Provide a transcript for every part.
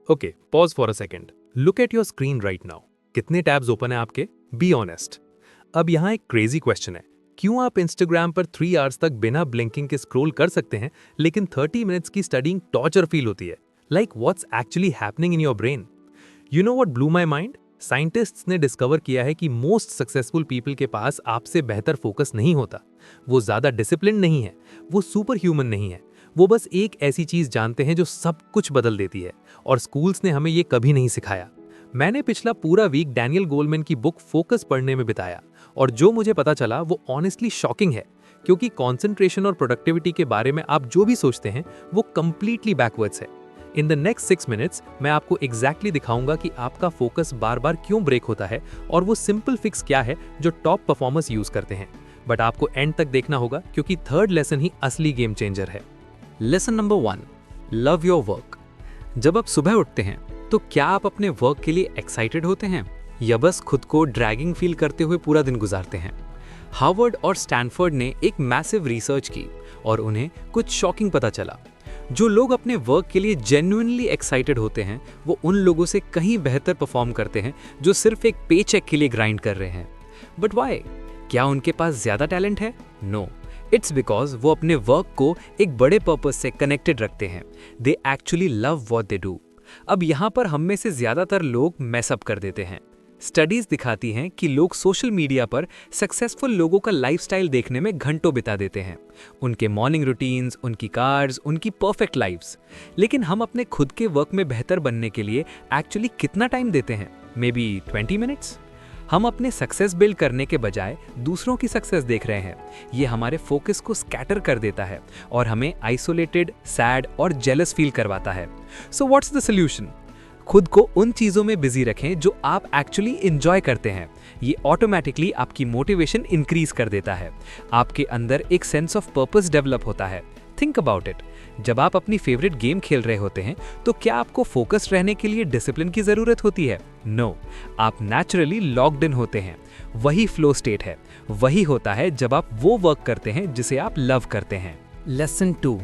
Okay, pause for a second. Look at your screen right now. कितने tabs open है आपके? Be honest. अब यहाँ एक क्रेजी क्वेश्चन है, क्यों आप इंस्टाग्राम पर 3 आवर्स तक बिना ब्लिंकिंग के स्क्रॉल कर सकते हैं, लेकिन 30 मिनट्स की स्टडीइंग टॉर्चर फील होती है? Like what's actually happening in your brain? You know what blew my mind? Scientists ने डिस्कवर किया है कि मोस्ट सक्सेसफुल पीपल के पास आपसे बेहतर फोकस नहीं होता। वो ज्यादा डिसिप्लिन नहीं है, वो सुपर ह्यूमन नहीं है, वो बस एक ऐसी चीज जानते हैं जो सब कुछ बदल देती है, और स्कूल्स ने हमें ये कभी नहीं सिखाया। मैंने पिछला पूरा वीक डैनियल गोलमैन की बुक फोकस पढ़ने में बिताया, और जो मुझे पता चला वो ऑनेस्टली शॉकिंग है, क्योंकि कॉन्सेंट्रेशन और प्रोडक्टिविटी के बारे में आप जो भी सोचते हैं वो कंप्लीटली बैकवर्ड्स है। इन द नेक्स्ट 6 मिनट्स मैं आपको एग्जैक्टली दिखाऊंगा कि आपका फोकस बार बार क्यों ब्रेक होता है, और वो सिंपल फिक्स क्या है जो टॉप परफॉर्मर्स यूज करते हैं। बट आपको एंड तक देखना होगा, क्योंकि थर्ड लेसन ही असली गेम चेंजर है। Lesson number 1, love your work. जब आप सुबह उठते हैं तो क्या आप अपने वर्क के लिए एक्साइटेड होते हैं, या बस खुद को ड्रैगिंग फील करते हुए पूरा दिन गुजारते हैं? हार्वर्ड और स्टैनफोर्ड ने एक मैसिव रिसर्च की और उन्हें कुछ शॉकिंग पता चला। जो लोग अपने वर्क के लिए जेन्युइनली एक्साइटेड होते हैं वो उन लोगों से कहीं बेहतर परफॉर्म करते हैं जो सिर्फ एक पे चेक के लिए ग्राइंड कर रहे हैं। But why? क्या उनके पास ज्यादा टैलेंट है? नो, इट्स बिकॉज वो अपने वर्क को एक बड़े पर्पस से कनेक्टेड रखते हैं। They actually love what they do. अब यहाँ पर हम में से ज्यादातर लोग मैसअप कर देते हैं। स्टडीज दिखाती हैं कि लोग सोशल मीडिया पर सक्सेसफुल लोगों का लाइफस्टाइल देखने में घंटों बिता देते हैं, उनके मॉर्निंग रूटीन्स, उनकी कार्स, उनकी परफेक्ट लाइफ्स। लेकिन हम अपने खुद के वर्क में बेहतर बनने के लिए एक्चुअली कितना टाइम देते हैं? May be 20 minutes. हम अपने सक्सेस बिल्ड करने के बजाय दूसरों की सक्सेस देख रहे हैं। ये हमारे फोकस को स्कैटर कर देता है और हमें आइसोलेटेड, सैड और जेलस फील करवाता है। So what's the solution? खुद को उन चीजों में बिजी रखें जो आप एक्चुअली एंजॉय करते हैं। ये ऑटोमेटिकली आपकी मोटिवेशन इंक्रीज कर देता है। आपके अंदर एक सेंस ऑफ पर्पस डेवलप होता है। Think about it. जब आप अपनी फेवरेट गेम खेल रहे होते हैं तो क्या आपको फोकस रहने के लिए डिसिप्लिन की जरूरत होती है? नो, आप नेचुरली लॉक्ड इन होते हैं। वही फ्लो स्टेट है। वही होता है जब आप वो वर्क करते हैं जिसे आप लव करते हैं। Lesson 2,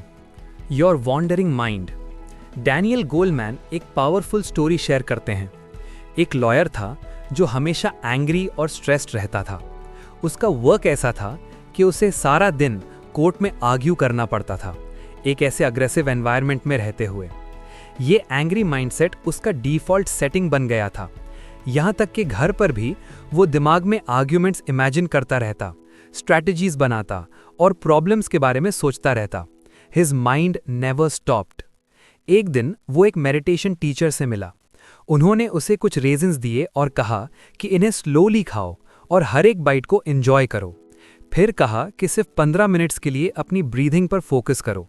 your wandering mind. Daniel Goleman एक पावरफुल स्टोरी शेयर करते हैं। एक लॉयर था जो हमेशा एंग्री और स्ट्रेस्ड रहता था। उसका वर्क ऐसा था कि उसे सारा दिन कोर्ट में आर्ग्यू करना पड़ता था, एक ऐसे अग्रेसिव एनवायरनमेंट में रहते हुए। ये एंग्री माइंडसेट उसका डिफॉल्ट सेटिंग बन गया था। यहाँ तक कि घर पर भी वो दिमाग में आर्ग्यूमेंट्स इमेजिन करता रहता, स्ट्रैटेजीज बनाता और प्रॉब्लम्स के बारे में सोचता रहता। His mind never stopped. एक दिन वो एक मेडिटेशन टीचर से मिला। उन्होंने उसे कुछ रेजिन्स दिए और कहा कि इन्हें स्लोली खाओ और हर एक बाइट को एंजॉय करो। फिर कहा कि सिर्फ 15 मिनट्स के लिए अपनी ब्रीथिंग पर फोकस करो।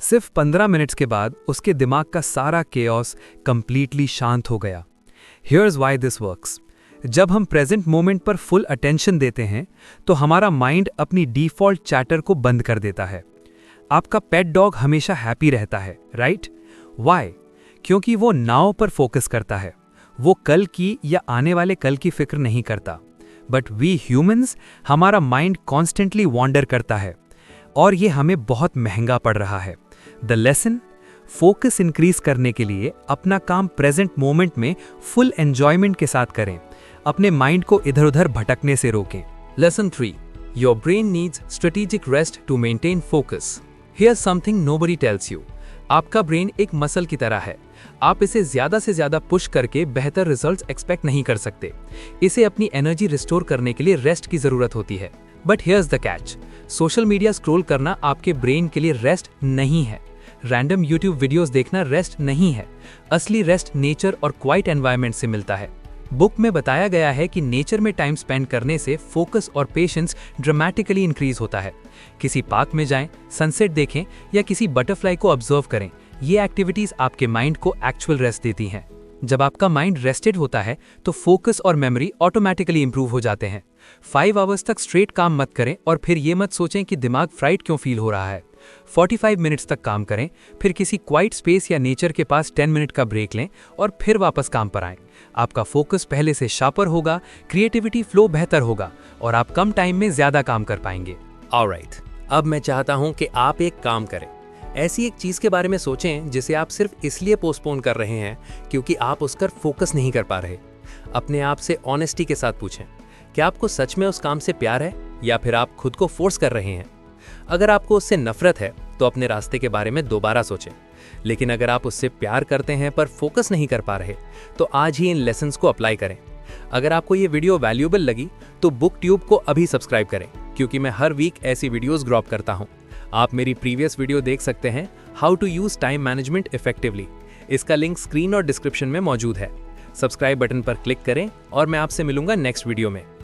सिर्फ 15 मिनट्स के बाद उसके दिमाग का सारा केओस कंप्लीटली शांत हो गया। Here's why this works. जब हम प्रेजेंट मोमेंट पर फुल अटेंशन देते हैं तो हमारा माइंड अपनी डिफॉल्ट चैटर को बंद कर देता है। आपका पेट डॉग हमेशा हैप्पी रहता है, राइट? व्हाई? क्योंकि वो नाव पर फोकस करता है। वो कल की या आने वाले कल की फिक्र नहीं करता। बट वी ह्यूमंस, हमारा माइंड कॉन्स्टेंटली वॉन्डर करता है, और ये हमें बहुत महंगा पड़ रहा है। The lesson? फोकस इंक्रीज करने के लिए अपना काम प्रेजेंट मोमेंट में फुल एंजॉयमेंट के साथ करें। अपने माइंड को इधर उधर भटकने से रोकें। Lesson 3, your brain needs strategic rest to maintain focus. Here's something nobody tells you. आपका ब्रेन एक मसल की तरह है। आप इसे ज्यादा से ज्यादा पुश करके बेहतर रिजल्ट्स एक्सपेक्ट नहीं कर सकते। इसे अपनी एनर्जी रिस्टोर करने के लिए रेस्ट की जरूरत होती है। But here's the catch. Social media scroll करना आपके ब्रेन के लिए रेस्ट नहीं है। रैंडम यूट्यूब वीडियोस देखना रेस्ट नहीं है। असली रेस्ट नेचर और क्वाइट एनवायरनमेंट से मिलता है। बुक में बताया गया है कि नेचर में टाइम स्पेंड करने से फोकस और पेशेंस ड्रामेटिकली इंक्रीज होता है। किसी पार्क में जाएं, सनसेट देखें या किसी बटरफ्लाई को ऑब्जर्व करें। ये एक्टिविटीज आपके माइंड को एक्चुअल रेस्ट देती हैं। जब आपका माइंड रेस्टेड होता है तो फोकस और मेमोरी ऑटोमेटिकली इंप्रूव हो जाते हैं। 5 आवर्स तक स्ट्रेट काम मत करें और फिर ये मत सोचें कि दिमाग फ्राइड क्यों फील हो रहा है। 45 मिनट्स तक काम करें, फिर किसी क्वाइट स्पेस या नेचर के पास 10 मिनट का ब्रेक लें और फिर वापस काम पर आएं। आपका फोकस पहले से शार्पर होगा, क्रिएटिविटी फ्लो बेहतर होगा और आप कम टाइम में ज्यादा काम कर पाएंगे। ऑलराइट, अब मैं चाहता हूं कि आप एक काम करें। ऐसी एक चीज़ के बारे में सोचें जिसे आप सिर्फ इसलिए पोस्टपोन कर रहे हैं क्योंकि आप उस पर फोकस नहीं कर पा रहे। अपने आप से ऑनेस्टी के साथ पूछें, क्या आपको सच में उस काम से प्यार है या फिर आप खुद को फोर्स कर रहे हैं? अगर आपको उससे नफरत है तो अपने रास्ते के बारे में दोबारा सोचें। लेकिन अगर आप उससे प्यार करते हैं पर फोकस नहीं कर पा रहे तो आज ही इन लेसन्स को अप्लाई करें। अगर आपको ये वीडियो वैल्यूएबल लगी तो बुक ट्यूब को अभी सब्सक्राइब करें, क्योंकि मैं हर वीक ऐसी वीडियोस ड्रॉप करता हूं। आप मेरी प्रीवियस वीडियो देख सकते हैं, how to use time management effectively. इसका लिंक स्क्रीन और डिस्क्रिप्शन में मौजूद है। सब्सक्राइब बटन पर क्लिक करें और मैं आपसे मिलूंगा नेक्स्ट वीडियो में।